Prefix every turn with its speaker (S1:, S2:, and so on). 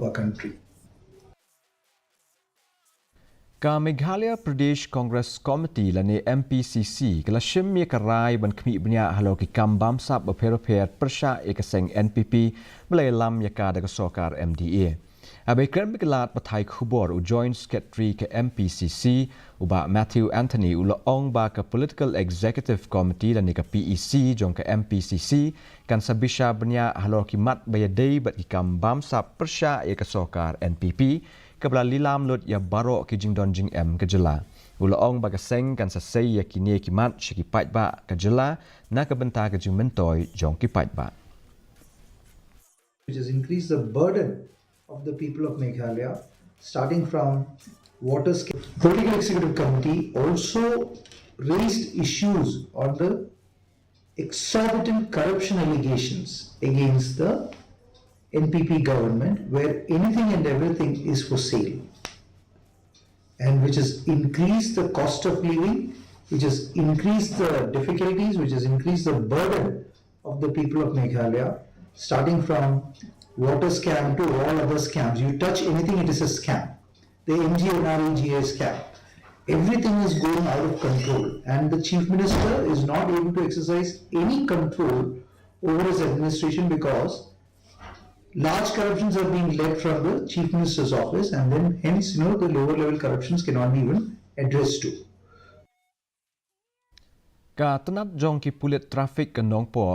S1: our country.
S2: Meghalaya Pradesh Congress Committee lani Mpcc kala shimmi karai ban Khmih Bniah Halor ki kam Bamsap bapher persha ekaseng NPP belai lam yakada sokar MDA. Abai krem kelat pathai khubor u joint secretary ke Mpcc uba Matthew Anthony ula ong ba ke Political Executive Committee lani ke PEC jong ke Mpcc kan sabisha Bniah Halor ki mat Iadei bat ki kam Bamsap persha ekasokar NPP kabla lilam lut ya baro ki jingdon jing ke jela. Ula ong bagaseng kan sasay ya kini ki mat shiki ba ke jela na ke benta ke jing mentoy jong ki ba.
S1: Which has increased the burden of the people of Meghalaya, starting from water scale. Political Executive Committee also raised issues on the exorbitant corruption allegations against the NPP government, where anything and everything is for sale, and which has increased the cost of living, which has increased the difficulties, which has increased the burden of the people of Meghalaya, starting from water scam to all other scams. You touch anything, it is a scam. The MGNREGA scam. Everything is going out of control, and the Chief Minister is not able to exercise any control over his administration because large corruptions are being led from the Chief Minister's office, and then hence the lower level corruptions cannot be even addressed to.
S2: Ka tanap jong ki pulit traffic ke nongpo